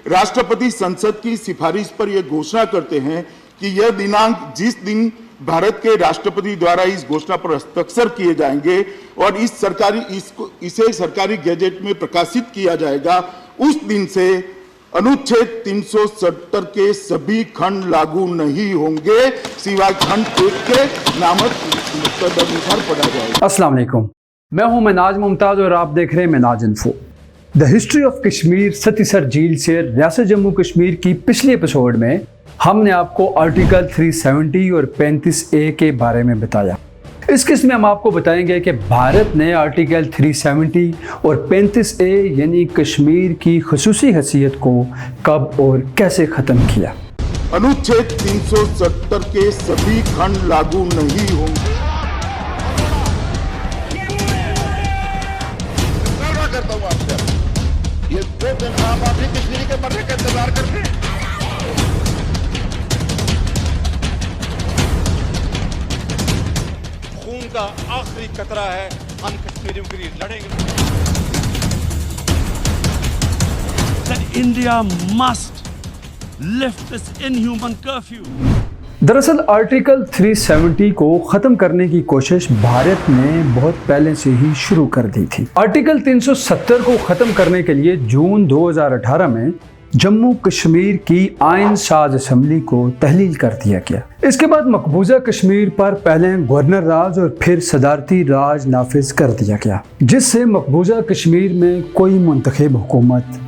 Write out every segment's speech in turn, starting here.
राष्ट्रपति संसद की सिफारिश पर यह घोषणा करते हैं कि यह दिनांक जिस दिन भारत के राष्ट्रपति द्वारा इस घोषणा पर हस्ताक्षर किए जाएंगे और इसे सरकारी गैजेट में प्रकाशित किया जाएगा, उस दिन से अनुच्छेद 370 के सभी खंड लागू नहीं होंगे, सिवाय खंड 1 के नामक तदनुसार पढ़ा जाएगा। अस्सलाम वालेकुम, मैं हूं मनाज मुमताज और आप देख रहे हैं Manaz info. The history of Kashmir Satisar झील से रियासत जम्मू कश्मीर की पिछले एपिसोड में हमने आपको आर्टिकल 370 और 35A के बारे में बताया। इस किस्म में हम आपको बताएंगे कि भारत ने आर्टिकल 370 और 35A यानी कश्मीर की खुसूसी हैसियत को कब और कैसे ख़त्म किया। अनुच्छेद 370 के सभी खंड लागू नहीं होंगे। करता हूं आपसे, ये 2 दिन आप अपनी कश्मीरी के मरने का इंतजार करते हैं। खून का आखिरी कतरा है, हम कश्मीरियों के लिए लड़ेंगे। That India must lift this inhuman curfew. दरअसल आर्टिकल 370 को ख़त्म करने की कोशिश भारत ने बहुत पहले से ही शुरू कर दी थी। आर्टिकल 370 को ख़त्म करने के लिए जून 2018 में जम्मू कश्मीर की आइन साज असम्बली को तहलील कर दिया गया। इसके बाद मकबूजा कश्मीर पर पहले गवर्नर राज और फिर सदारती राज नाफिज कर दिया गया, जिससे मकबूजा कश्मीर में कोई मुंतखब हुकूमत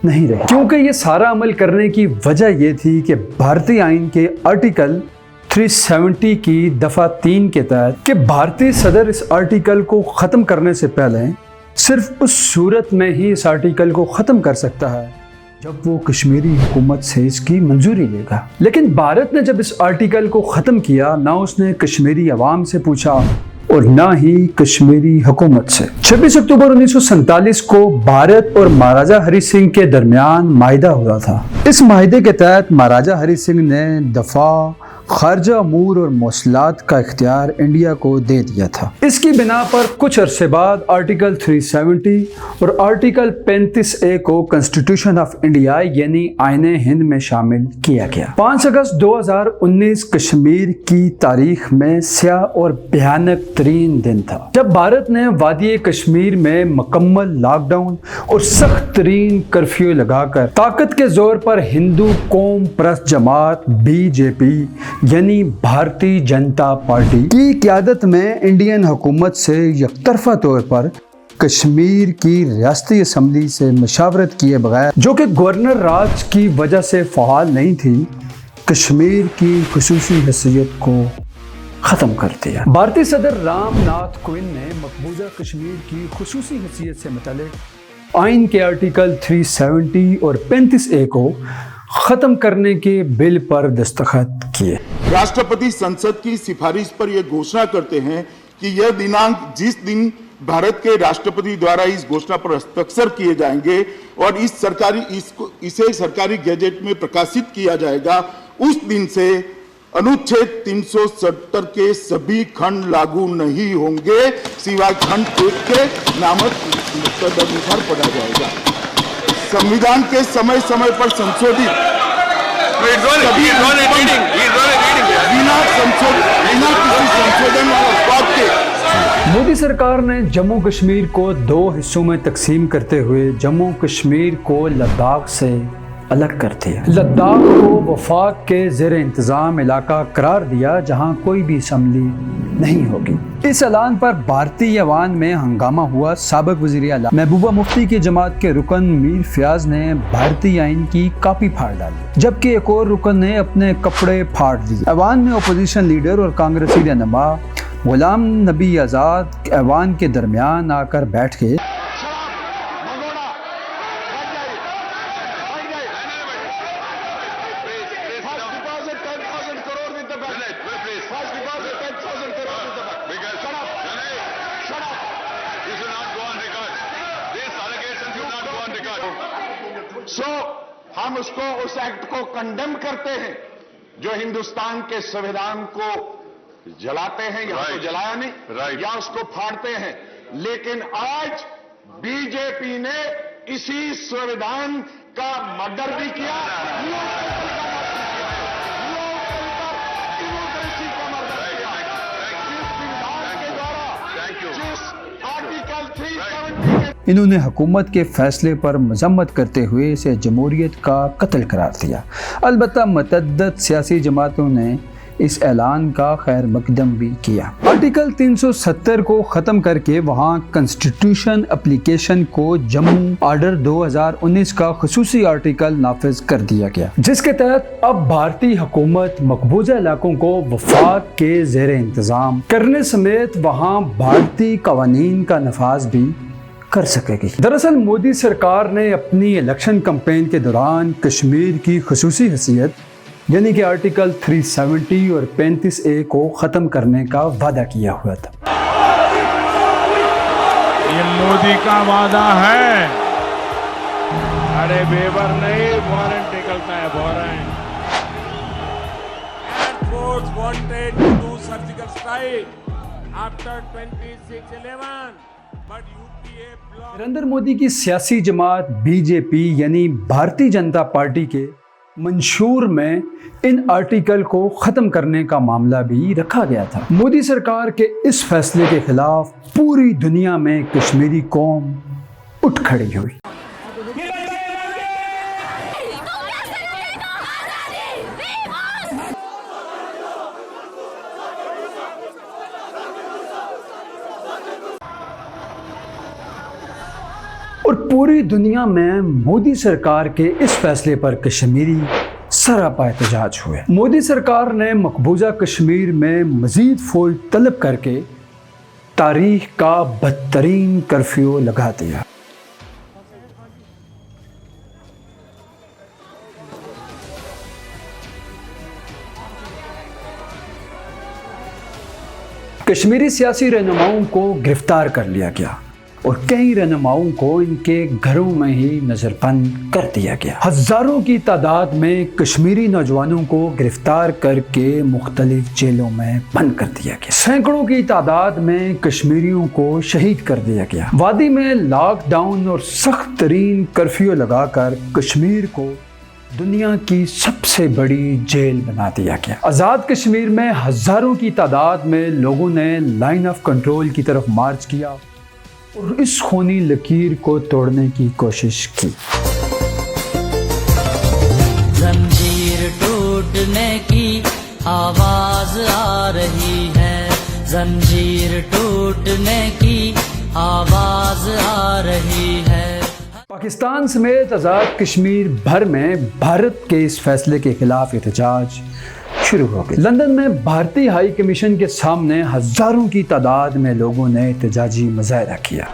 नहीं रही। क्योंकि ये सारा अमल करने की वजह ये थी कि भारतीय आइन के आर्टिकल 370 की दफ़ा 3 के तहत कि भारतीय सदर इस आर्टिकल को ख़त्म करने से पहले सिर्फ उस सूरत में ही इस आर्टिकल को ख़त्म कर सकता है जब वो कश्मीरी हुकूमत से इसकी मंजूरी लेगा। लेकिन भारत ने जब इस आर्टिकल को ख़त्म किया, ना उसने कश्मीरी अवाम से पूछा और ना ही कश्मीरी हुकूमत से। 26 अक्टूबर 1947 को भारत और महाराजा हरि सिंह के दरमियान माहिदा हुआ था। इस माहिदे के तहत महाराजा हरि सिंह ने दफा, खारजा अमूर और मौसलात का इख्तियार इंडिया को दे दिया था। इसकी बिना पर कुछ अरसे बाद आर्टिकल 370 और आर्टिकल 35A को कॉन्स्टिट्यूशन ऑफ इंडिया यानी आईन हिंद में शामिल किया गया। 5 अगस्त 2019 कश्मीर की तारीख में स्याह और भयानक तरीन दिन था, जब भारत ने वादी कश्मीर में मुकम्मल लॉकडाउन और सख्त तरीन कर्फ्यू लगाकर ताकत के जोर पर हिंदू कौम परस्त जमात BJP यानी भारतीय जनता पार्टी की क़यादत में इंडियन हुकूमत से यकतरफा तौर पर कश्मीर की रियासती असम्बली से मशावरत किए बगैर, जो कि गवर्नर राज की वजह से फ़ाल नहीं थी, कश्मीर की खुसूसी हैसियत को ख़त्म कर दिया। भारतीय सदर राम नाथ कोविंद ने मकबूजा कश्मीर की खुसूसी हैसियत से मुतालिक आइन के आर्टिकल 370 और 35A को ख़त्म करने के बिल पर दस्तखत किए। राष्ट्रपति संसद की सिफारिश पर यह घोषणा करते हैं कि यह दिनांक जिस दिन भारत के राष्ट्रपति द्वारा इस घोषणा पर हस्ताक्षर किए जाएंगे और इसे सरकारी गैजेट में प्रकाशित किया जाएगा, उस दिन से अनुच्छेद 370 के सभी खंड लागू नहीं होंगे, सिवाय खंड 1 के नामक तदनुसार पढ़ा जाएगा। संविधान के समय समय पर संशोधित बिना किसी संशोधन और उत्पाद के मोदी सरकार ने जम्मू कश्मीर को 2 हिस्सों में तकसीम करते हुए जम्मू कश्मीर को लद्दाख से अलग कर दिया। लद्दाख को वफाक के ज़ेर इंतज़ाम इलाका करार दिया, जहां कोई भी असम्बली नहीं होगी। इस ऐलान पर भारतीय अवाम में हंगामा हुआ। साबिक वज़ीर आला महबूबा मुफ्ती की जमात के रुकन मीर फयाज ने भारतीय आइन की कापी फाड़ डाली, जबकि एक और रुकन ने अपने कपड़े फाड़ दिए। अवाम में अपोजिशन लीडर और कांग्रेसी रहनुमा गुलाम नबी आज़ाद अवाम के दरमियान आकर बैठ के हम उसको उस एक्ट को कंडेम करते हैं जो हिंदुस्तान के संविधान को जलाते हैं, या तो जलाया नहीं या उसको फाड़ते हैं। लेकिन आज बीजेपी ने इसी संविधान का मर्डर भी किया, डेमोक्रेसी का मर्डर किया। जिस संविधान के द्वारा, जिस आर्टिकल 370 के इन्होंने हुकूमत के फैसले पर मजम्मत करते हुए इसे जमहूरियत का कत्ल करार दिया। अलबत्ता मतअद्दद सियासी जमातों ने इस ऐलान का खैर मकदम भी किया। आर्टिकल 370 को ख़त्म करके वहाँ कॉन्स्टिट्यूशन एप्लीकेशन को जम्मू आर्डर 2019 का खुसूसी आर्टिकल नाफिज कर दिया गया, जिसके तहत अब भारतीय हुकूमत मकबूजा इलाकों को वफाक के ज़ेर इंतज़ाम करने समेत वहाँ भारतीय कवानीन का नफाज भी कर सकेगी। दरअसल मोदी सरकार ने अपनी इलेक्शन कैंपेन के दौरान कश्मीर की खुसूसी हैसियत यानी कि आर्टिकल 370 और 35A को ख़त्म करने का वादा किया हुआ था। ये मोदी का वादा है, अरे बेबर नहीं, वारंट निकलता है warrant. Air force wanted to do surgical strike after 26/11 but UPA block. Narendra Modi की सियासी जमात बीजेपी यानी भारतीय जनता पार्टी के मंशूर में इन आर्टिकल को ख़त्म करने का मामला भी रखा गया था। मोदी सरकार के इस फैसले के खिलाफ पूरी दुनिया में कश्मीरी कौम उठ खड़ी हुई। और पूरी दुनिया में मोदी सरकार के इस फैसले पर कश्मीरी सरापा एहतजाज हुए। मोदी सरकार ने मकबूजा कश्मीर में मजीद फौज तलब करके तारीख का बदतरीन कर्फ्यू लगा दिया। कश्मीरी सियासी रहनुमाओं को गिरफ्तार कर लिया गया और कई रहनुमाओं को इनके घरों में ही नजरबंद कर दिया गया। हजारों की तादाद में कश्मीरी नौजवानों को गिरफ्तार करके मुख्तलिफ जेलों में बंद कर दिया गया। सैकड़ों की तादाद में कश्मीरियों को शहीद कर दिया गया। वादी में लॉकडाउन और सख्त तरीन कर्फ्यू लगाकर कश्मीर को दुनिया की सबसे बड़ी जेल बना दिया गया। आज़ाद कश्मीर में हजारों की तादाद में लोगों ने लाइन ऑफ कंट्रोल की तरफ मार्च किया और इस खूनी लकीर को तोड़ने की कोशिश की। जंजीर टूटने की आवाज आ रही है, जंजीर टूटने की आवाज आ रही है। पाकिस्तान समेत आज़ाद कश्मीर भर में भारत के इस फैसले के खिलाफ एहतजाज शुरू हो गई। लंदन में भारतीय हाई कमीशन के सामने हजारों की तादाद में लोगों ने एहतजाजी मुजाहरा किया।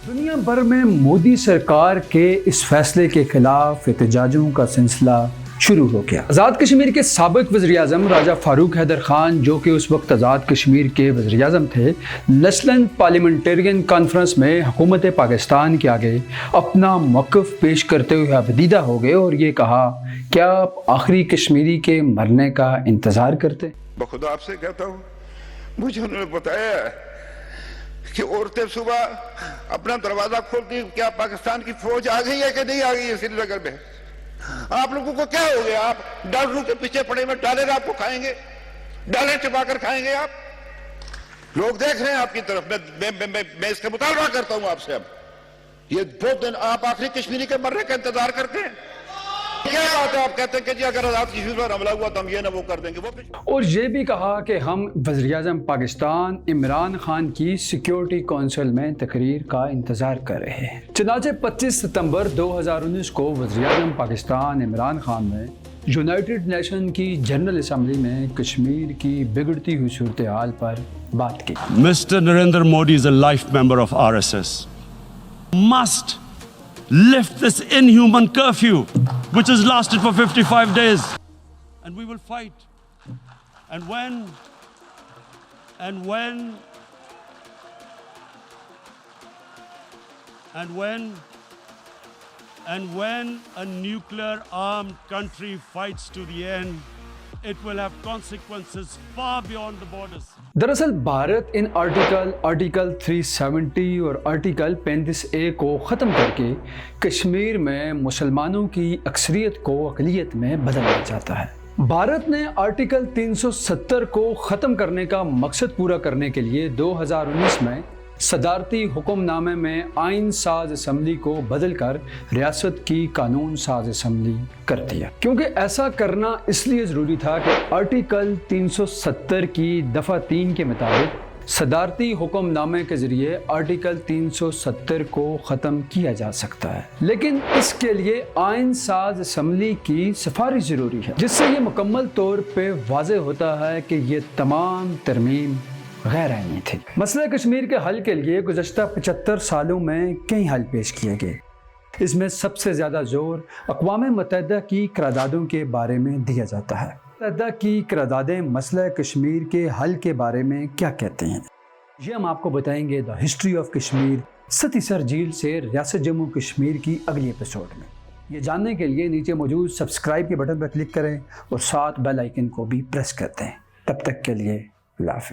दुनिया भर में मोदी सरकार के इस फैसले के खिलाफ एहतजाजों का सिलसिला शुरू हो गया। आज़ाद कश्मीर के साबिक वज़ीर-ए-आज़म राजा फारूक हैदर खान, जो कि उस वक्त आज़ाद कश्मीर के वज़ीर-ए-आज़म थे, नेशनल पार्लियामेंटेरियन कॉन्फ्रेंस में हुकूमत पाकिस्तान के आगे अपना मौक़िफ़ पेश करते हुए अबदीदा हो गए और ये कहा, क्या आप आखिरी कश्मीरी के मरने का इंतज़ार करते? बखुदा आपसे कहता हूँ, मुझे उन्होंने बताया कि औरतें सुबह अपना दरवाजा खोलती, क्या पाकिस्तान की फौज आ गई है कि नहीं आ गई है श्रीनगर में? आप लोगों को क्या हो गया? आप डॉलरों के पीछे पड़े में डॉलर आपको खाएंगे, डॉलर चबाकर खाएंगे आप। लोग देख रहे हैं आपकी तरफ। मैं इसका मुतालबा करता हूं आपसे। अब ये बहुत दिन आप आखिरी कश्मीरी के मरने का इंतजार करते हैं। क्या बात है? आप कहते हैं कि जी अगर आजाद कश्मीर पर हमला हुआ तो हम ये ना वो कर देंगे। और ये भी कहा कि हम वज़ीर-ए-आज़म पाकिस्तान इमरान खान की सिक्योरिटी काउंसिल में तकरीर का इंतज़ार कर रहे हैं। चुनांचे 25 सितंबर 2019 को वज़ीर-ए-आज़म पाकिस्तान इमरान खान ने यूनाइटेड नेशन की जनरल असम्बली में कश्मीर की बिगड़ती हुई सूरत हाल पर बात की। Mr. Narendra Modi is a life member of RSS. Must lift this inhuman curfew which has lasted for 55 days, and we will fight. And And when a nuclear armed country fights to the end, it will have consequences far beyond the borders. दरअसल Bharat in article 370 और article 35A को ख़त्म करके कश्मीर में मुसलमानों की अक्सरियत को अक़लियत में बदलना चाहता है। भारत ने आर्टिकल 370 को ख़त्म करने का मकसद पूरा करने के लिए 2019 में सदारती हुक्मनामे में आइन साज असम्बली को बदलकर रियासत की कानून साज असम्बली कर दिया, क्योंकि ऐसा करना इसलिए ज़रूरी था कि आर्टिकल 370 की दफ़ा 3 के मुताबिक सदारती हुक्मनामे के ज़रिए आर्टिकल 370 को ख़त्म किया जा सकता है, लेकिन इसके लिए आइन साज असम्बली की सिफारिश ज़रूरी है, जिससे ये मुकम्मल तौर पे वाज़ेह होता है कि ये तमाम तरमीम गैर आईनी थी। मसला कश्मीर के हल के लिए गुज़श्ता 75 सालों में कई हल पेश किए गए। इसमें सबसे ज़्यादा जोर अक़वाम मुत्तहिदा की करारदादों के बारे में दिया जाता है। मुत्तहिदा की करारदादें मसला कश्मीर के हल के बारे में क्या कहते हैं, ये हम आपको बताएंगे the history of Kashmir Satisar झील से रियासत जम्मू कश्मीर की अगली एपिसोड में। ये जानने के लिए नीचे मौजूद सब्सक्राइब के बटन पर क्लिक करें और साथ बेल आइकन को भी प्रेस कर दें। तब तक के लिए अल्लाह हाफ़िज़।